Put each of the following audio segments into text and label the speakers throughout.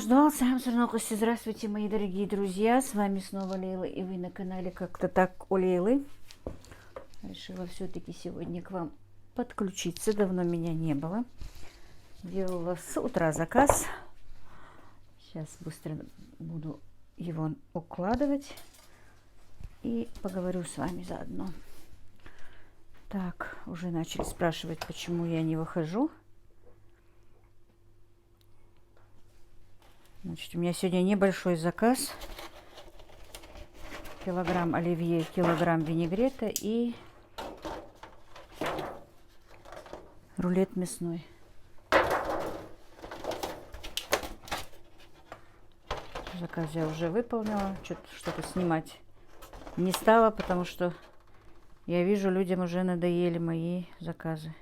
Speaker 1: ждал, сам Сурнокости. Здравствуйте, мои дорогие друзья. С вами снова Лейла, и вы на канале Как-то так у Лейлы. Решила все-таки сегодня к вам подключиться. Давно меня не было. Делала с утра заказ. Сейчас быстро буду его укладывать. И поговорю с вами заодно. Так, уже начали спрашивать, почему я не выхожу. Значит, у меня сегодня небольшой заказ. Килограмм оливье, килограмм винегрета и рулет мясной. Заказ я уже выполнила. Что-то снимать не стала, потому что я вижу, людям уже надоели мои заказы.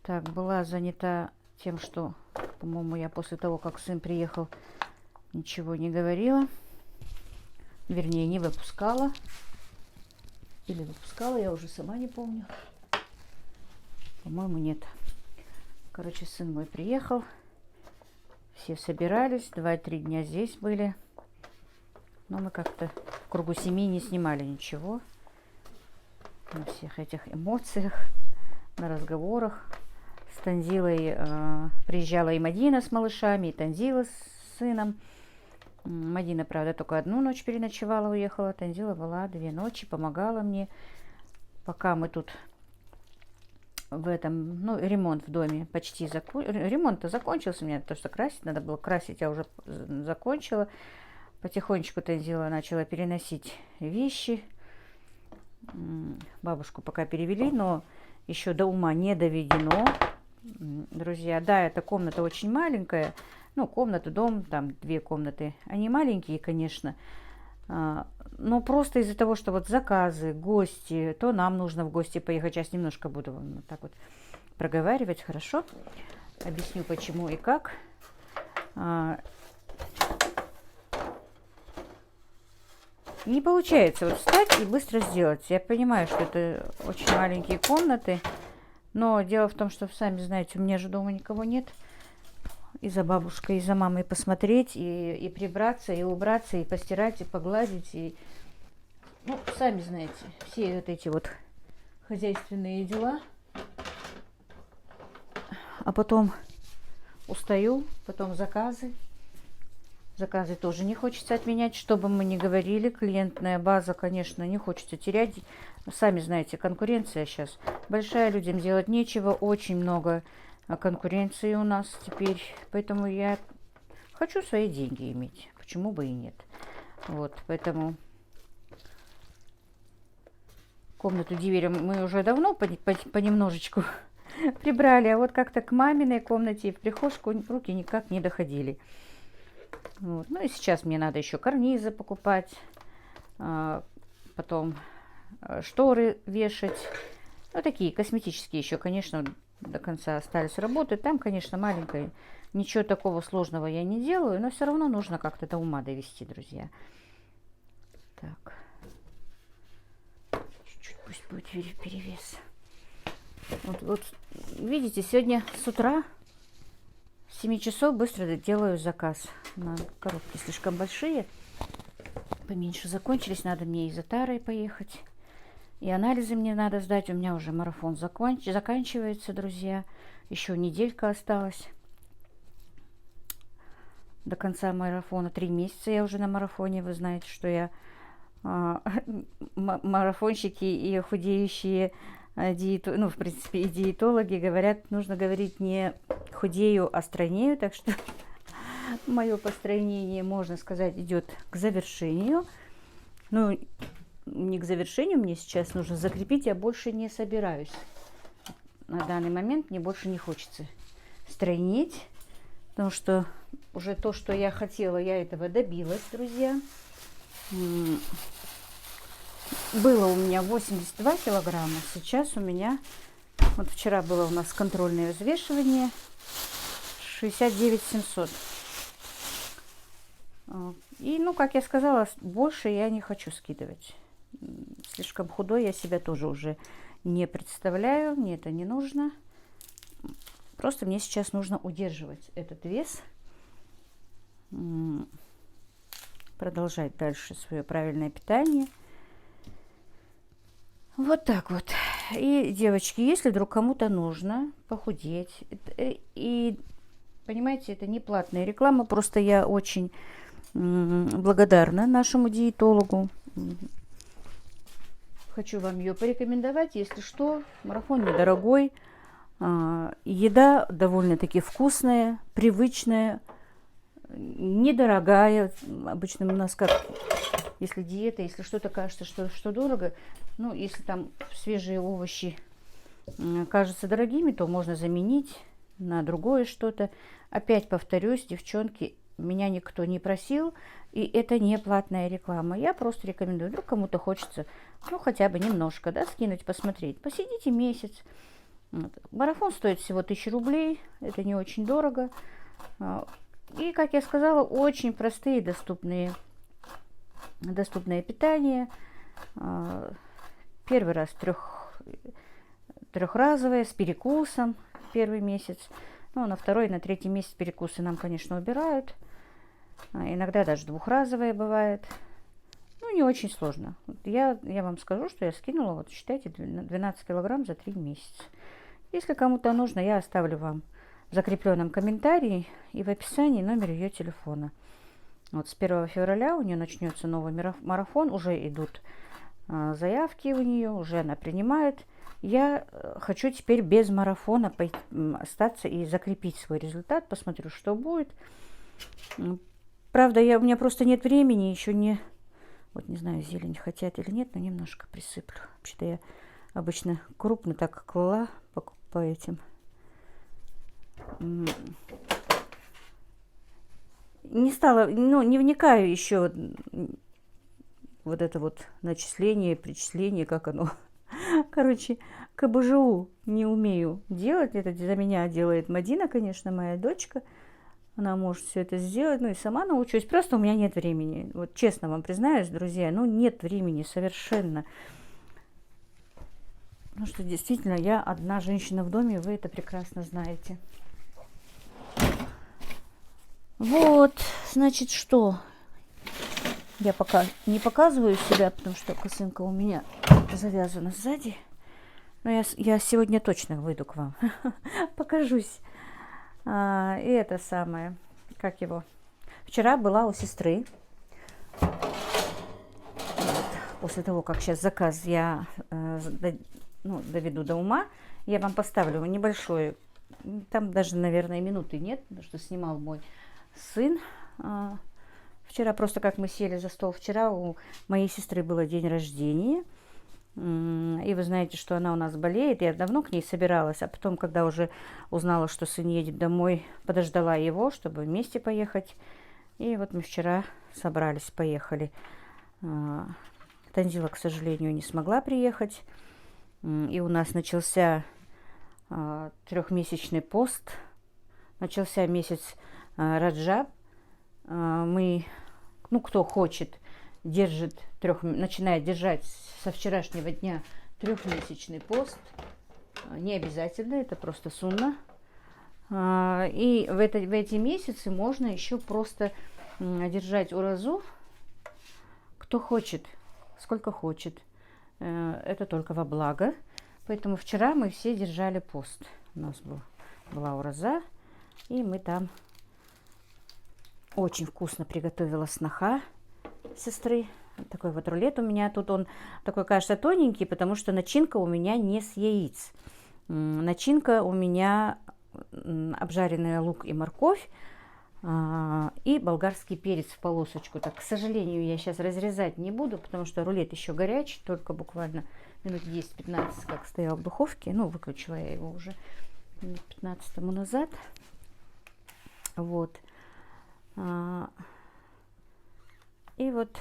Speaker 1: Так, была занята тем, что, по-моему, я после того, как сын приехал, ничего не говорила. Вернее, не выпускала. Или выпускала, я уже сама не помню. По-моему, нет. Короче, сын мой приехал. Все собирались. 2-3 дня здесь были. Но мы как-то в кругу семьи не снимали ничего. На всех этих эмоциях, на разговорах. С Танзилой приезжала и Мадина с малышами, и Танзила с сыном. Мадина, правда, только одну ночь переночевала, уехала. Танзила была 2 ночи, помогала мне. Пока мы тут в этом, ну, ремонт в доме почти закончился. Ремонт-то закончился, мне то, что красить надо было. Красить я уже закончила. Потихонечку Танзила начала переносить вещи. Бабушку пока перевели, но еще до ума не доведено. Друзья, да, эта комната очень маленькая. Ну, комната, дом, там 2 комнаты. Они маленькие, конечно. Но просто из-за того, что вот заказы, гости, то нам нужно в гости поехать. Сейчас немножко буду вот так вот проговаривать, хорошо? Объясню, почему и как. Не получается вот встать и быстро сделать. Я понимаю, что это очень маленькие комнаты. Но дело в том, что, сами знаете, у меня же дома никого нет. И за бабушкой, и за мамой посмотреть, и прибраться, и убраться, и постирать, и погладить. И, ну, сами знаете, все вот эти вот хозяйственные дела. А потом устаю, потом заказы. Заказы тоже не хочется отменять, что бы мы ни говорили. Клиентная база, конечно, не хочется терять. Сами знаете, конкуренция сейчас большая, людям делать нечего. Очень много конкуренции у нас теперь. Поэтому я хочу свои деньги иметь. Почему бы и нет. Вот, поэтому комнату Диверя мы уже давно понемножечку прибрали. А вот как-то к маминой комнате и в прихожку руки никак не доходили. Вот. Ну и сейчас мне надо еще карнизы покупать, потом шторы вешать. Ну, такие косметические еще, конечно, до конца остались работы. Там, конечно, маленькая, ничего такого сложного я не делаю, но все равно нужно как-то до ума довести, друзья. Так. Чуть-чуть пусть будет перевес. Вот, видите, сегодня с утра с 7 часов быстро делаю заказ. На коробки слишком большие. Поменьше закончились. Надо мне и за тарой поехать. И анализы мне надо сдать. У меня уже марафон заканчивается, друзья. Еще неделька осталась. До конца марафона 3 месяца я уже на марафоне. Вы знаете, что я марафонщики и худеющие ну, в принципе, и диетологи говорят, нужно говорить не худею, а стройнею. Так что мое постройнение, можно сказать, идет к завершению. Ну, не к завершению, мне сейчас нужно закрепить, я больше не собираюсь. На данный момент мне больше не хочется стройнеть, потому что уже то, что я хотела, я этого добилась, друзья. Было у меня 82 килограмма, сейчас у меня, вот вчера было у нас контрольное взвешивание, 69 700. И, ну, как я сказала, больше я не хочу скидывать. Слишком худой я себя тоже уже не представляю, мне это не нужно. Просто мне сейчас нужно удерживать этот вес, продолжать дальше свое правильное питание. Вот так вот. И, девочки, если вдруг кому-то нужно похудеть, и, понимаете, это не платная реклама, просто я очень благодарна нашему диетологу. Хочу вам ее порекомендовать. Если что, марафон недорогой. Еда довольно-таки вкусная, привычная, недорогая. Обычно у нас как, если диета, если что-то кажется, что дорого, ну, если там свежие овощи кажутся дорогими, то можно заменить на другое что-то. Опять повторюсь, девчонки, меня никто не просил, и это не платная реклама. Я просто рекомендую. Вдруг кому-то хочется, ну, хотя бы немножко, да, скинуть, посмотреть. Посидите месяц. Вот. Марафон стоит всего 1000 рублей. Это не очень дорого. И, как я сказала, очень простые, доступное питание. Первый раз трехразовое, с перекусом первый месяц. Ну, на второй и на третий месяц перекусы нам, конечно, убирают. Иногда даже двухразовые бывает. Ну, не очень сложно. Вот я вам скажу, что я скинула, вот считайте, 12 килограмм за 3 месяца. Если кому-то нужно, я оставлю вам в закрепленном комментарии и в описании номер ее телефона. Вот с 1 февраля у нее начнется новый марафон. Уже идут заявки у нее, уже она принимает. Я хочу теперь без марафона остаться и закрепить свой результат. Посмотрю, что будет. Правда, у меня просто нет времени, еще не... Вот не знаю, зелень хотят или нет, но немножко присыплю. Вообще-то я обычно крупно так клала по этим. Не стала, ну, не вникаю еще вот это вот начисление, причисление, как оно. Короче, КБЖУ не умею делать. Это за меня делает Мадина, конечно, моя дочка. Она может все это сделать, ну и сама научусь. Просто у меня нет времени. Вот честно вам признаюсь, друзья, ну нет времени совершенно. Потому что действительно я одна женщина в доме, вы это прекрасно знаете. Вот, значит, что? Я пока не показываю себя, потому что косынка у меня завязана сзади. Но я сегодня точно выйду к вам. Покажусь. И это самое, как его. Вчера была у сестры. Вот, после того, как сейчас заказ я доведу до ума, я вам поставлю небольшой. Там даже, наверное, минуты нет, потому что снимал мой сын. Вчера просто как мы сели за стол. Вчера у моей сестры был день рождения. И вы знаете, что она у нас болеет. Я давно к ней собиралась, а потом, когда уже узнала, что сын едет домой, подождала его, чтобы вместе поехать. И вот мы вчера собрались, поехали. Танзила, к сожалению, не смогла приехать. И у нас начался 3-месячный пост. Начался месяц Раджаб. Мы, ну, кто хочет, начинает держать со вчерашнего дня 3-месячный пост. Не обязательно, это просто сунна. И в эти месяцы можно еще просто держать уразу, кто хочет, сколько хочет. Это только во благо. Поэтому вчера мы все держали пост. У нас была ураза, и мы там очень вкусно приготовила сноха сестры. Такой вот рулет у меня тут, он такой, кажется, тоненький, потому что начинка у меня не с яиц. Начинка у меня обжаренный лук и морковь и болгарский перец в полосочку. Так, к сожалению, я сейчас разрезать не буду, потому что рулет еще горячий, только буквально минут 10-15, как стоял в духовке. Ну, выключила я его уже минут 15 тому назад. Вот. И вот,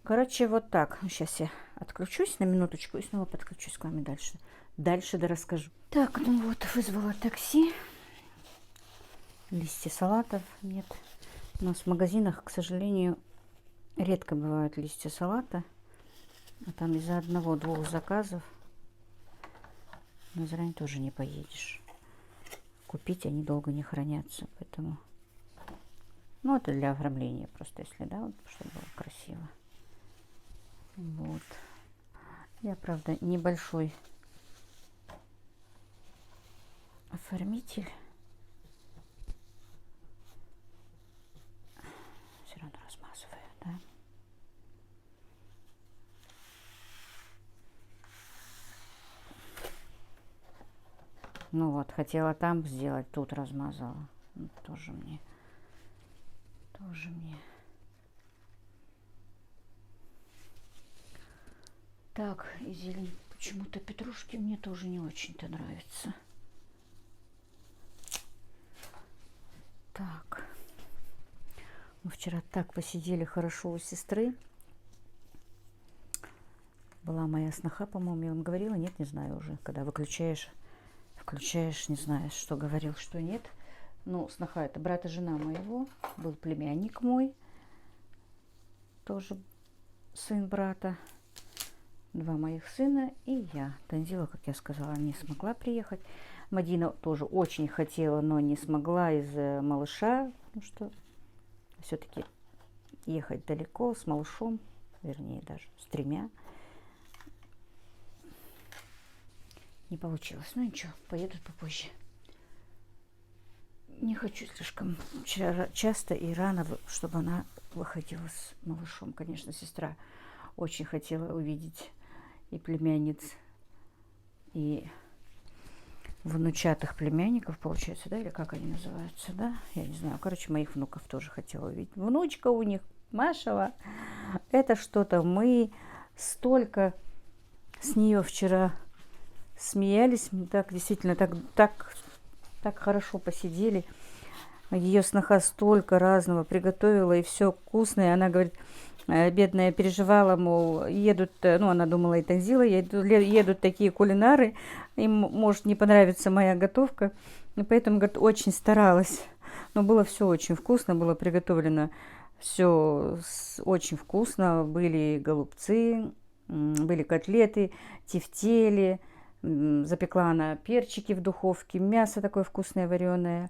Speaker 1: короче, вот так. Сейчас я отключусь на минуточку и снова подключусь к вами дальше. Дальше да расскажу. Так, ну вот, вызвала такси. Листья салатов нет. У нас в магазинах, к сожалению, редко бывают листья салата. А там из-за 1-2 заказов В Назрань тоже не поедешь. Купить они долго не хранятся, поэтому... Ну, это для оформления просто, если, да, вот, чтобы было красиво. Вот. Я, правда, небольшой оформитель. Все равно размазываю, да. Ну вот, хотела там сделать, тут размазала. Ну, тоже мне. Так, и зелень. Почему-то петрушки мне тоже не очень-то нравятся. Так. Мы вчера так посидели хорошо у сестры. Была моя сноха, по-моему, я вам говорила. Нет, не знаю уже. Когда включаешь, не знаешь, что говорил, что нет. Ну, сноха — это брат и жена моего. Был племянник мой. Тоже сын брата. 2 моих сына и я. Танзила, как я сказала, не смогла приехать. Мадина тоже очень хотела, но не смогла из-за малыша. Потому что все-таки ехать далеко с малышом. Вернее, даже с 3. Не получилось. Ну ничего, поедут попозже. Не хочу слишком часто и рано, чтобы она выходила с малышом. Конечно, сестра очень хотела увидеть и племянниц, и внучатых племянников, получается, да, или как они называются, да, я не знаю. Короче, моих внуков тоже хотела увидеть. Внучка у них, Машева, это что-то. Мы столько с нее вчера смеялись, так действительно, так хорошо посидели. Ее сноха столько разного приготовила, и все вкусное. Она говорит, бедная, переживала, мол, едут, ну, она думала, и Танзила, едут такие кулинары, им может не понравится моя готовка, и поэтому, говорит, очень старалась. Но было все очень вкусно, было приготовлено все очень вкусно. Были голубцы, были котлеты, тефтели, запекла она перчики в духовке, мясо такое вкусное вареное.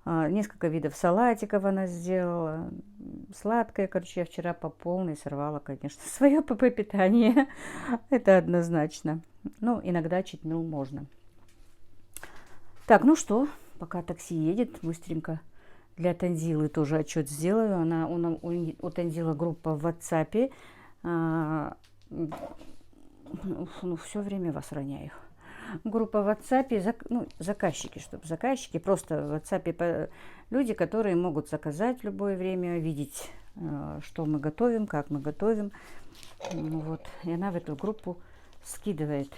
Speaker 1: Несколько видов салатиков она сделала. Сладкое, короче, я вчера по полной сорвала, конечно, свое ПП-питание. Это однозначно. Ну, иногда читмил можно. Так, ну что, пока такси едет, быстренько для Танзилы тоже отчет сделаю. У Танзила группа в WhatsApp. Ну, все время вас роняю. Группа в WhatsApp, заказчики, чтобы заказчики, просто в WhatsApp люди, которые могут заказать в любое время, видеть, что мы готовим, как мы готовим. Вот. И она в эту группу скидывает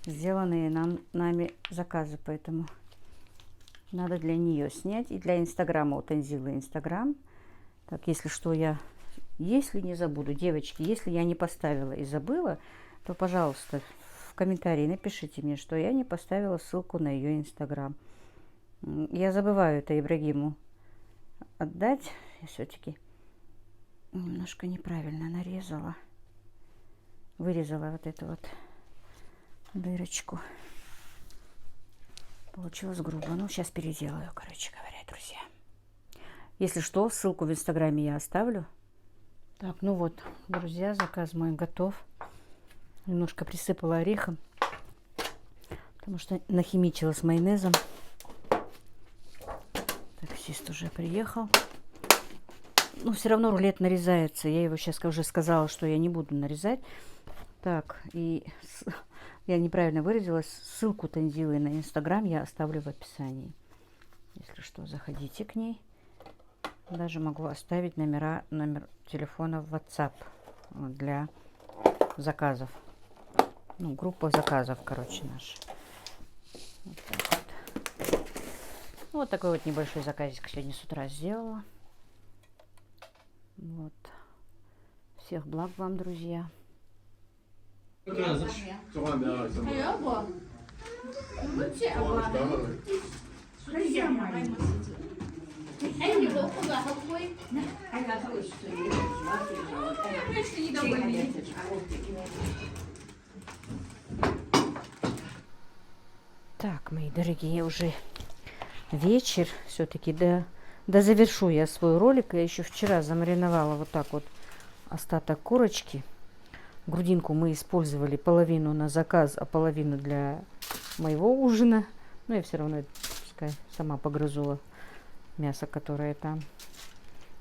Speaker 1: сделанные нами заказы, поэтому надо для нее снять. И для Инстаграма, у Танзилы Инстаграм. Так, если не забуду, девочки, если я не поставила и забыла, то, пожалуйста, в комментарии напишите мне, что я не поставила ссылку на ее Инстаграм. Я забываю это Ибрагиму отдать. Я все-таки немножко неправильно нарезала. Вырезала вот эту вот дырочку. Получилось грубо. Ну, сейчас переделаю, короче говоря, друзья. Если что, ссылку в Инстаграме я оставлю. Так, ну вот, друзья, заказ мой готов. Немножко присыпала орехом, потому что нахимичила с майонезом. Таксист уже приехал. Но все равно рулет нарезается. Я его сейчас уже сказала, что я не буду нарезать. Так, и я неправильно выразилась. Ссылку Танзилы на Инстаграм я оставлю в описании. Если что, заходите к ней. Даже могу оставить номер телефона в WhatsApp для заказов. Ну, группа заказов, короче, наша. Вот так вот. Вот такой вот небольшой заказик сегодня с утра сделала. Вот. Всех благ вам, друзья. Так, мои дорогие, уже вечер. Все-таки завершу я свой ролик. Я еще вчера замариновала вот так вот остаток курочки. Грудинку мы использовали половину на заказ, а половину для моего ужина. Но я все равно, пускай сама погрызу мясо, которое там.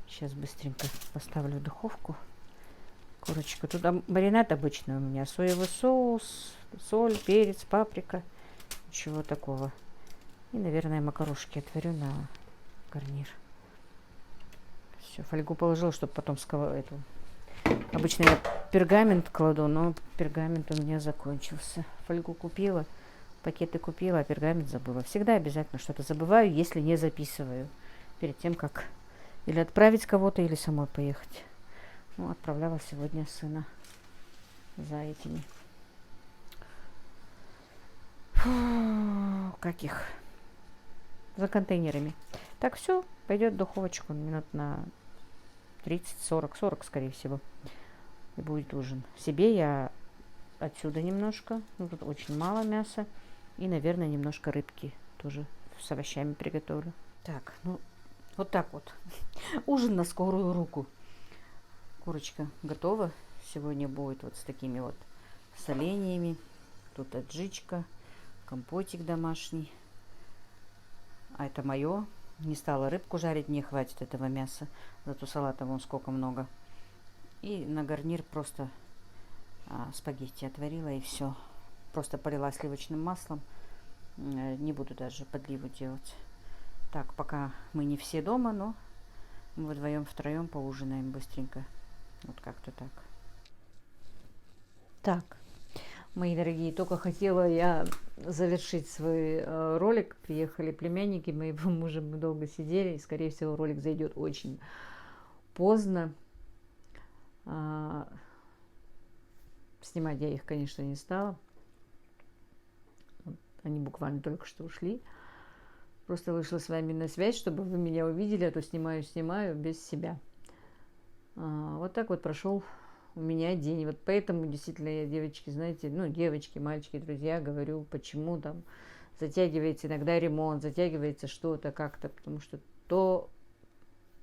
Speaker 1: Сейчас быстренько поставлю в духовку курочку. Туда маринад обычный у меня. Соевый соус, соль, перец, паприка. Ничего такого. И, наверное, макарошки отварю на гарнир. Все, фольгу положила, чтобы потом эту. Обычно я пергамент кладу, но пергамент у меня закончился. Фольгу купила, пакеты купила, а пергамент забыла. Всегда обязательно что-то забываю, если не записываю. Перед тем, как или отправить кого-то, или самой поехать. Ну, отправляла сегодня сына за этими. Фу, как их? За контейнерами. Так, все, пойдет в духовочку минут на 30-40, скорее всего. И будет ужин. Себе я отсюда немножко, ну, тут очень мало мяса. И, наверное, немножко рыбки тоже с овощами приготовлю. Так, ну, вот так вот. Ужин на скорую руку. Курочка готова. Сегодня будет вот с такими вот соленьями. Тут аджичка, компотик домашний. А это мое. Не стала рыбку жарить, мне хватит этого мяса. Зато салата вон сколько много. И на гарнир просто спагетти отварила и все. Просто полила сливочным маслом. Не буду даже подливу делать. Так, пока мы не все дома, но мы вдвоем-втроем поужинаем быстренько. Вот как-то так. Так, мои дорогие, только хотела я завершить свой ролик. Приехали племянники моего мужа, мы долго сидели. И, скорее всего, ролик зайдет очень поздно. Снимать я их, конечно, не стала. Они буквально только что ушли. Просто вышла с вами на связь, чтобы вы меня увидели, а то снимаю без себя. Вот так вот прошел у меня день. Вот поэтому действительно я, девочки, знаете, ну, девочки, мальчики, друзья, говорю, почему там затягивается иногда ремонт, затягивается что-то как-то, потому что то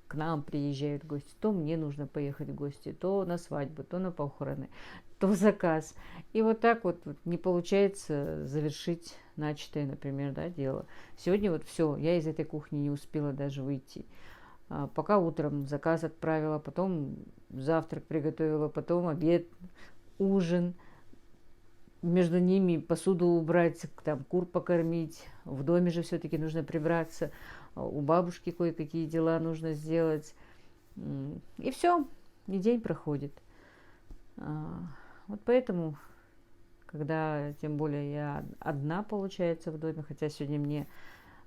Speaker 1: к нам приезжают гости, то мне нужно поехать в гости, то на свадьбу, то на похороны, то заказ. И вот так вот не получается завершить начатое, например, да, дело. Сегодня вот все, я из этой кухни не успела даже выйти. Пока утром заказ отправила, потом завтрак приготовила, потом обед, ужин. Между ними посуду убрать, там кур покормить. В доме же все-таки нужно прибраться. У бабушки кое-какие дела нужно сделать. И все, и день проходит. Вот поэтому, когда, тем более, я одна, получается, в доме, хотя сегодня мне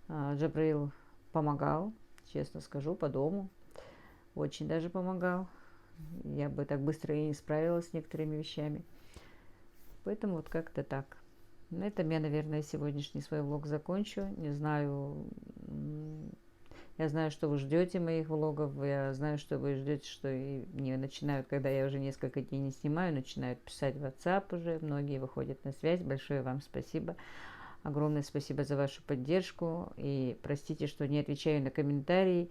Speaker 1: Джабраил помогал, честно скажу, по дому. Очень даже помогал. Я бы так быстро и не справилась с некоторыми вещами. Поэтому вот как-то так. На этом я, наверное, сегодняшний свой влог закончу. Не знаю, я знаю, что вы ждете моих влогов. Я знаю, что вы ждете, что и мне начинают, когда я уже несколько дней не снимаю, начинают писать в WhatsApp уже. Многие выходят на связь. Большое вам спасибо. Огромное спасибо за вашу поддержку. И простите, что не отвечаю на комментарии.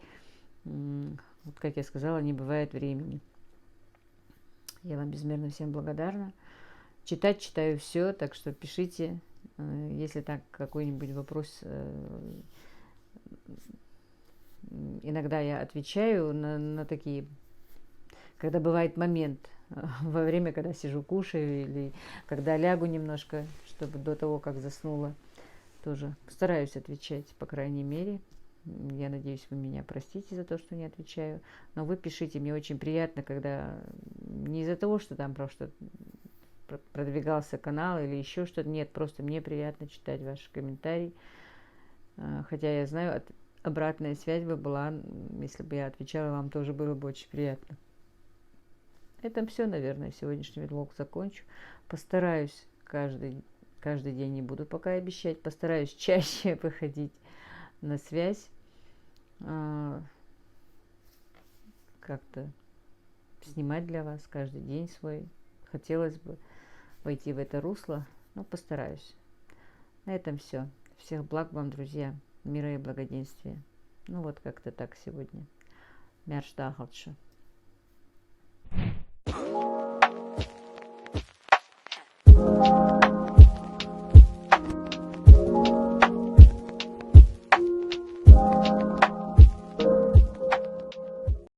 Speaker 1: Вот, как я сказала, не бывает времени. Я вам безмерно всем благодарна. Читаю все, так что пишите, если так какой-нибудь вопрос. Иногда я отвечаю на такие, когда бывает момент, во время, когда сижу, кушаю, или когда лягу немножко, чтобы до того, как заснула, тоже стараюсь отвечать, по крайней мере. Я надеюсь, вы меня простите за то, что не отвечаю. Но вы пишите, мне очень приятно, когда не из-за того, что там просто продвигался канал или еще что-то. Нет, просто мне приятно читать ваши комментарии. Хотя я знаю, обратная связь бы была, если бы я отвечала, вам тоже было бы очень приятно. Это все, наверное, сегодняшний влог закончу. Постараюсь каждый день, не буду пока обещать, постараюсь чаще выходить на связь. Как-то снимать для вас каждый день свой. Хотелось бы войти в это русло, но постараюсь. На этом все. Всех благ вам, друзья. Мира и благоденствия. Ну вот как-то так сегодня. Мерш Дахалша.